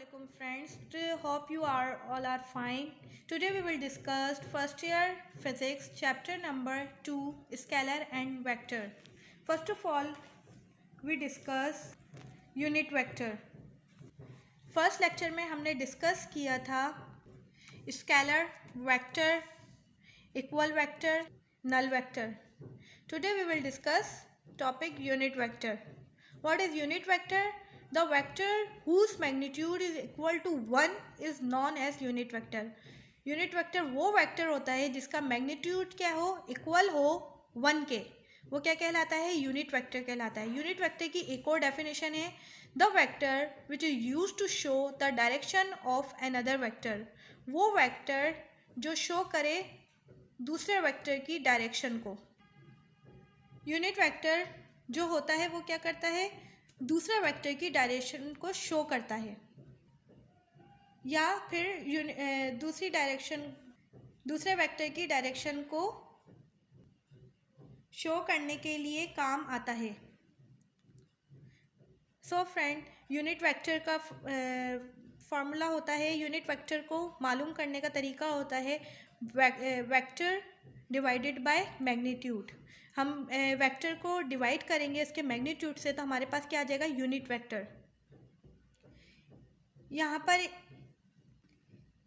Assalamualaikum friends. Hope you are all are fine. Today we will discuss first year physics chapter number 2 scalar and vector. First of all we discuss unit vector. First lecture में हमने discuss किया था scalar vector, equal vector, null vector. Today we will discuss topic unit vector. What is unit vector? The vector whose magnitude is equal to 1 is known as unit vector. Unit vector वो vector होता है जिसका magnitude क्या हो, equal हो 1 के. वो क्या कहलाता है? यूनिट वेक्टर कहलाता है. यूनिट वेक्टर की एक और डेफिनेशन है, the vector which is use to show the direction of another vector. वो वेक्टर जो शो करे दूसरे वेक्टर की डायरेक्शन को. यूनिट वेक्टर जो होता है वो क्या करता है? दूसरे वेक्टर की डायरेक्शन को शो करता है, या फिर दूसरे वेक्टर की डायरेक्शन को शो करने के लिए काम आता है. सो फ्रेंड, यूनिट वेक्टर का फॉर्मूला होता है, यूनिट वेक्टर को मालूम करने का तरीका होता है वेक्टर डिवाइडेड बाय मैग्नीट्यूड. हम वेक्टर को डिवाइड करेंगे इसके मैग्नीट्यूड से, तो हमारे पास क्या आ जाएगा? Unit vector. यहाँ पर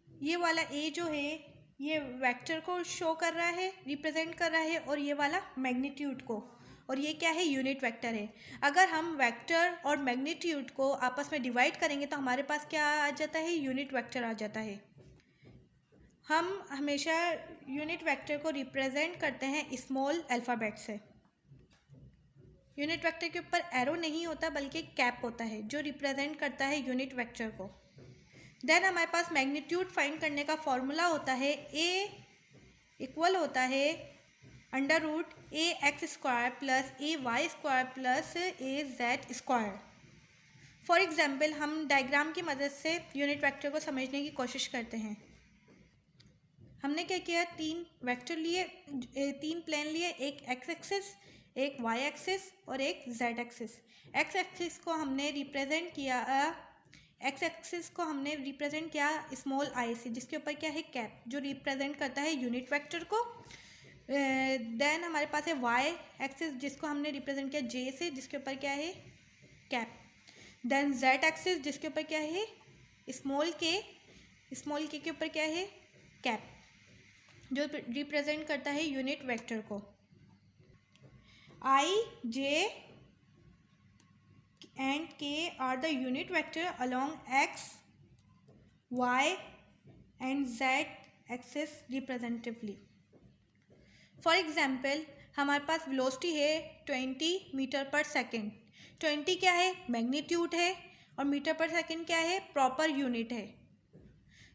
ये वाला ए जो है ये वेक्टर को शो कर रहा है, रिप्रेजेंट कर रहा है, और ये वाला मैग्नीट्यूड को, और ये क्या है? यूनिट वेक्टर है. अगर हम वेक्टर और मैग्नीट्यूड को आपस में डिवाइड करेंगे तो हमारे पास क्या आ जाता है? यूनिट वेक्टर आ जाता है. हम हमेशा यूनिट वेक्टर को रिप्रेजेंट करते हैं स्मॉल अल्फ़ाबेट से. यूनिट वेक्टर के ऊपर एरो नहीं होता बल्कि कैप होता है जो रिप्रेजेंट करता है यूनिट वेक्टर को. देन हमारे पास मैग्नीट्यूड फाइंड करने का फॉर्मूला होता है, ए इक्वल होता है under root a x square plus a y square plus a z square. For example हम डायग्राम की मदद से यूनिट वेक्टर को समझने की कोशिश करते हैं. हमने क्या किया? 3 वेक्टर लिए, 3 प्लेन लिए, एक एक्स एक्सिस, एक वाई एक्सिस और एक जेड एक्सिस. एक्स एक्सिस को हमने रिप्रेजेंट किया स्मॉल आई से, जिसके ऊपर क्या है? कैप, जो रिप्रेजेंट करता है यूनिट वेक्टर को. देन हमारे पास है वाई एक्सिस जिसको हमने रिप्रेजेंट किया जे से, जिसके ऊपर क्या है? कैप. देन जेड एक्सिस जिसके ऊपर क्या है? स्मॉल के ऊपर क्या है? कैप, जो रिप्रेजेंट करता है यूनिट वेक्टर को. I, j and k are the unit vector along x, y and z axis representatively. For example हमारे पास वेलोसिटी है 20 मीटर पर सेकेंड. 20 क्या है? मैग्नीट्यूड है, और मीटर पर सेकेंड क्या है? प्रॉपर यूनिट है.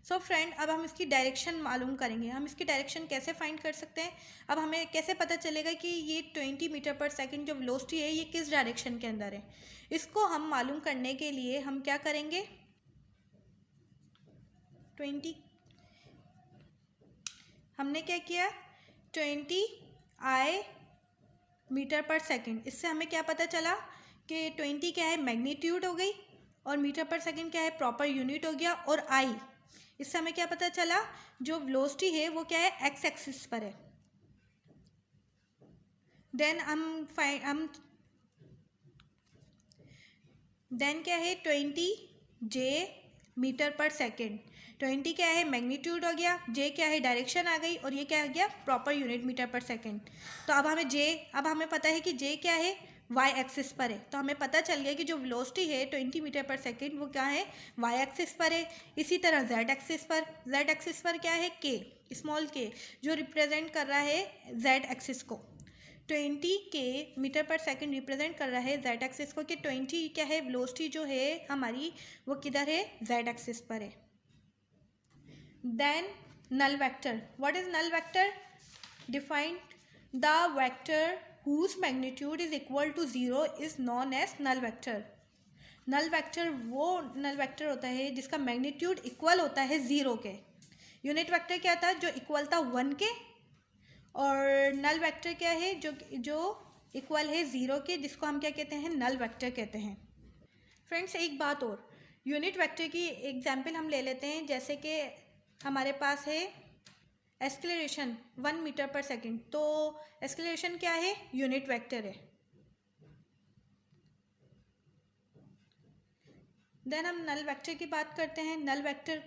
सो फ्रेंड, अब हम इसकी डायरेक्शन मालूम करेंगे. हम इसकी डायरेक्शन कैसे फाइंड कर सकते हैं? अब हमें कैसे पता चलेगा कि ये 20 मीटर पर सेकेंड जो वेलोसिटी है ये किस डायरेक्शन के अंदर है? इसको हम मालूम करने के लिए हम क्या करेंगे? 20 हमने क्या किया? 20 आई मीटर पर सेकेंड. इससे हमें क्या पता चला कि 20 क्या है? मैग्नीट्यूड हो गई, और मीटर पर सेकेंड क्या है? प्रॉपर यूनिट हो गया. और आई, इससे हमें क्या पता चला? जो वेलोसिटी है वो क्या है? एक्स एक्सिस पर है. देन क्या है? 20 जे मीटर पर सेकेंड. 20 क्या है? मैग्नीट्यूड हो गया, जे क्या है? डायरेक्शन आ गई, और ये क्या हो गया? प्रॉपर यूनिट मीटर पर सेकेंड. तो अब हमें पता है कि जे क्या है? वाई एक्सिस पर है. तो हमें पता चल गया कि जो वेलोसिटी है 20 मीटर पर सेकेंड वो क्या है? वाई एक्सिस पर है. इसी तरह जेड एक्सिस पर क्या है? के, स्मॉल के, जो रिप्रेजेंट कर रहा है जेड एक्सिस को. 20 के मीटर पर सेकेंड रिप्रेजेंट कर रहा है जेड एक्सिस को, कि 20 क्या है? वेलोसिटी जो है हमारी वो किधर है? जेड एक्सिस पर है. Then null vector. What is null vector? Defined the vector whose magnitude is equal to 0 is known as null vector. Null vector वो नल वेक्टर होता है जिसका मैग्नीट्यूड इक्वल होता है 0 के. यूनिट वेक्टर क्या था? जो इक्वल था 1 के. और नल वेक्टर क्या है? जो इक्वल है 0 के, जिसको हम क्या कहते हैं? नल वेक्टर कहते हैं. फ्रेंड्स, एक बात और, यूनिट वेक्टर की एग्जाम्पल हम ले लेते हैं, जैसे कि हमारे पास है एक्सेलरेशन 1 मीटर पर सेकंड, तो एक्सेलरेशन क्या है, यूनिट वेक्टर है। देन हम नल वेक्टर की बात करते हैं। नल वेक्टर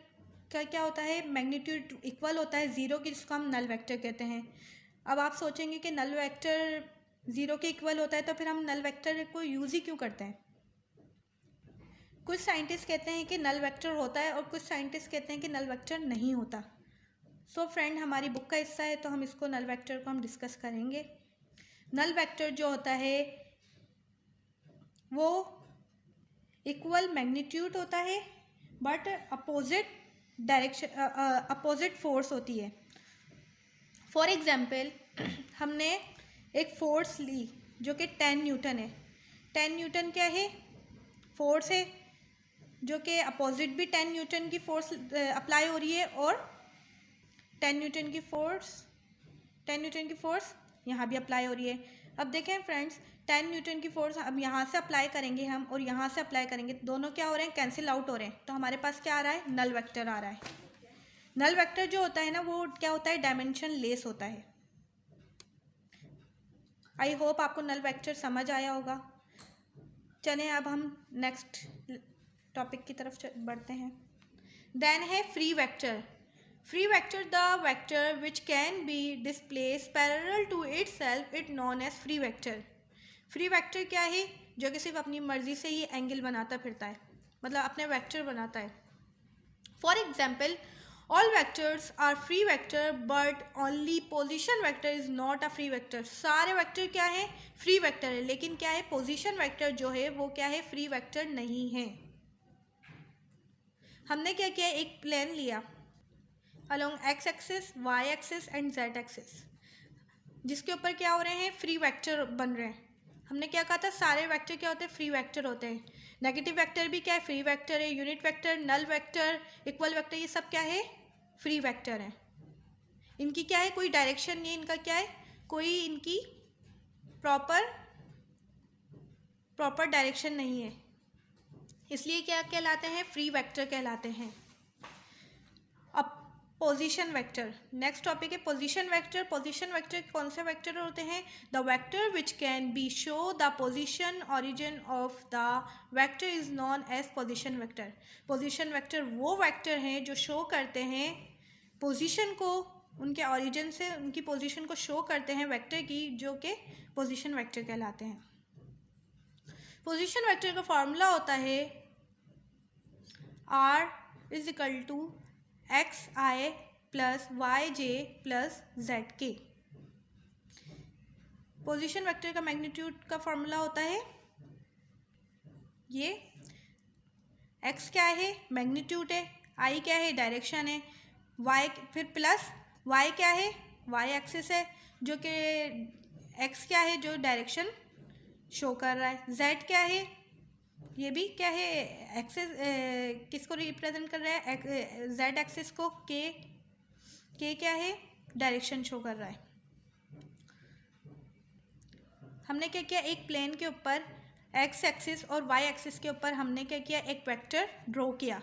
का क्या होता है, मैग्नीट्यूड इक्वल होता है ज़ीरो की, जिसको हम नल वेक्टर कहते हैं। अब आप सोचेंगे कि नल वेक्टर ज़ीरो के इक्वल होता है तो फिर हम नल वेक्टर को यूज़ ही क्यों करते हैं। कुछ साइंटिस्ट कहते हैं कि नल वेक्टर होता है और कुछ साइंटिस्ट कहते हैं कि नल वेक्टर नहीं होता। सो फ्रेंड, हमारी बुक का हिस्सा है तो हम इसको नल वेक्टर को हम डिस्कस करेंगे। नल वेक्टर जो होता है वो इक्वल मैग्नीट्यूड होता है but opposite direction opposite force होती है। फॉर एग्जाम्पल हमने एक फोर्स ली जो कि 10 न्यूटन है। 10 न्यूटन क्या है, फोर्स है, जो कि अपोजिट भी 10 न्यूटन की फोर्स अप्लाई हो रही है और 10 न्यूटन की फोर्स यहाँ भी अप्लाई हो रही है। अब देखें फ्रेंड्स, 10 न्यूटन की फोर्स अब यहाँ से अप्लाई करेंगे हम और यहाँ से अप्लाई करेंगे, दोनों क्या हो रहे हैं, कैंसिल आउट हो रहे हैं। तो हमारे पास क्या आ रहा है, नल वेक्टर आ रहा है। नल वेक्टर जो होता है ना, वो क्या होता है, डायमेंशन लेस होता है। आई होप आपको नल वेक्टर समझ आया होगा। चलें अब हम नेक्स्ट टॉपिक की तरफ बढ़ते हैं। देन है free vector. Free vector, the vector which can be displace parallel to itself, it known as free vector. Free vector क्या है, जो कि सिर्फ अपनी मर्जी से ही एंगल बनाता फिरता है, मतलब अपने वेक्टर बनाता है। For example, all vectors are free vector but only position vector is not a free vector. सारे वेक्टर क्या है, फ्री वेक्टर है, लेकिन क्या है, पोजिशन वेक्टर जो है वो क्या है, फ्री वेक्टर नहीं है। हमने क्या किया, एक प्लेन लिया along x axis, y axis and z axis, जिसके ऊपर क्या हो रहे हैं, फ्री वेक्टर बन रहे हैं। हमने क्या कहा था, सारे वेक्टर क्या होते हैं, फ्री वेक्टर होते हैं। नेगेटिव वेक्टर भी क्या है, फ्री वेक्टर है। Unit vector, null vector, equal vector, ये सब क्या है, फ्री वेक्टर है। इनकी क्या है, कोई डायरेक्शन नहीं, इनका क्या है, कोई इनकी प्रॉपर डायरेक्शन नहीं है, इसलिए क्या कहलाते हैं, फ्री वेक्टर कहलाते हैं। अब पोजीशन वेक्टर, नेक्स्ट टॉपिक है पोजीशन वेक्टर। पोजीशन वेक्टर कौन से वेक्टर होते हैं, the vector which can be show the position origin of the vector is known as position vector. Position vector वो वेक्टर हैं जो शो करते हैं पोजीशन को, उनके ओरिजिन से उनकी पोजीशन को शो करते हैं वेक्टर की, जो कि पोजीशन वेक्टर कहलाते हैं। पोजीशन वेक्टर का फॉर्मूला होता है R is equal to XI plus YJ plus ZK। Position vector का मैग्नीट्यूड का फॉर्मूला होता है, ये X क्या है, मैग्नीट्यूड है, I क्या है, डायरेक्शन है, Y फिर प्लस Y क्या है, Y एक्सिस है, जो कि X क्या है, जो डायरेक्शन शो कर रहा है, Z क्या है, ये भी क्या है, एक्सिस किसको रिप्रेजेंट कर रहा है, Z एक्सिस को, K क्या है, डायरेक्शन शो कर रहा है। हमने क्या किया, एक प्लेन के ऊपर X एक्सिस और Y एक्सिस के ऊपर हमने क्या किया, एक वेक्टर ड्रॉ किया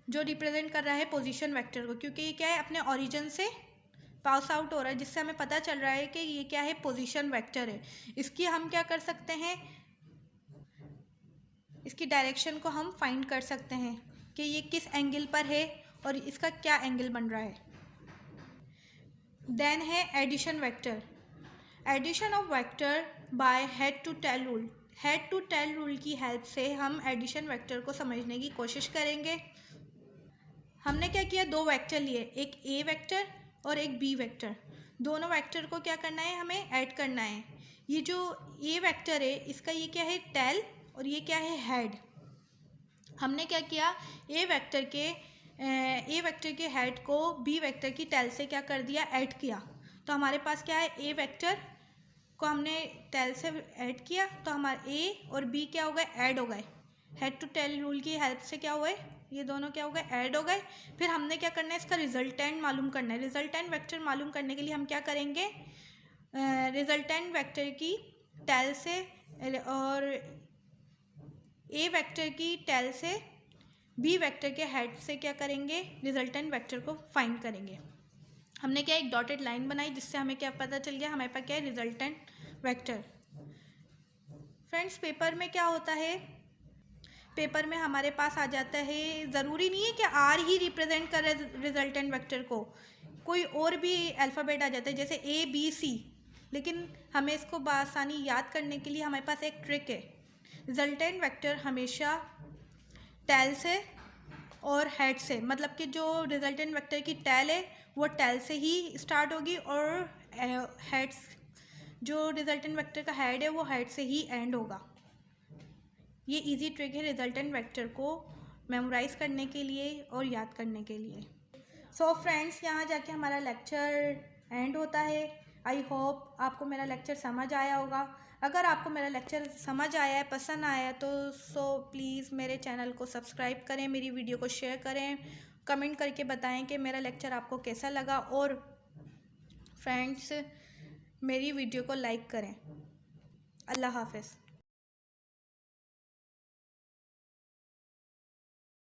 जो रिप्रेजेंट कर रहा है पोजीशन वेक्टर को, क्योंकि ये क्या है, अपने ओरिजिन से पास आउट हो रहा है, जिससे हमें पता चल रहा है कि ये क्या है, पोजीशन वेक्टर है। इसकी हम क्या कर सकते हैं, इसकी डायरेक्शन को हम फाइंड कर सकते हैं कि ये किस एंगल पर है और इसका क्या एंगल बन रहा है। देन है addition vector. Addition of vector by head to tail rule. Head to tail rule की हेल्प से हम एडिशन वेक्टर को समझने की कोशिश करेंगे। हमने क्या किया, दो वेक्टर लिए, एक ए वेक्टर और एक बी वेक्टर। दोनों वेक्टर को क्या करना है, हमें ऐड करना है। ये जो ए वेक्टर है, इसका ये क्या है, टेल, और ये क्या है, हेड। हमने क्या किया, ए वेक्टर के हेड को बी वेक्टर की टेल से क्या कर दिया, ऐड किया। तो हमारे पास क्या है, ए वेक्टर को हमने टेल से ऐड किया तो हमारे ए और बी क्या हो गए, ऐड हो गए। हेड टू टेल रूल की हेल्प से क्या हुए, ये दोनों क्या हो गए, ऐड हो गए। फिर हमने क्या करना है, इसका रिजल्टेंट मालूम करना है। रिजल्टेंट वेक्टर मालूम करने के लिए हम क्या करेंगे, रिजल्टेंट वेक्टर की टेल से और ए वेक्टर की टेल से बी वेक्टर के हेड से क्या करेंगे, रिजल्टेंट वेक्टर को फाइंड करेंगे। हमने क्या एक डॉटेड लाइन बनाई जिससे हमें क्या पता चल गया, हमारे पास क्या है रिजल्टेंट वेक्टर। फ्रेंड्स पेपर में क्या होता है, पेपर में हमारे पास आ जाता है, ज़रूरी नहीं है कि आर ही रिप्रेजेंट करे रिजल्टेंट वेक्टर को, कोई और भी अल्फ़ाबेट आ जाता है जैसे ए बी सी, लेकिन हमें इसको बआसानी याद करने के लिए हमारे पास एक ट्रिक है। रिजल्टेंट वेक्टर हमेशा टेल से और हेड से, मतलब कि जो रिजल्टेंट वेक्टर की टेल है वो टेल से ही स्टार्ट होगी और हेड्स, जो रिजल्टेंट वेक्टर का हेड है वो हेड से ही एंड होगा। ये इजी ट्रिक है रिजल्टेंट वेक्टर को मेमोराइज करने के लिए और याद करने के लिए। सो फ्रेंड्स यहाँ जाके हमारा लेक्चर एंड होता है। आई होप आपको मेरा लेक्चर समझ आया होगा। अगर आपको मेरा लेक्चर समझ आया है, पसंद आया है तो प्लीज़ मेरे चैनल को सब्सक्राइब करें, मेरी वीडियो को शेयर करें, कमेंट करके बताएं कि मेरा लेक्चर आपको कैसा लगा, और फ्रेंड्स मेरी वीडियो को लाइक करें। अल्लाह हाफ़िज़।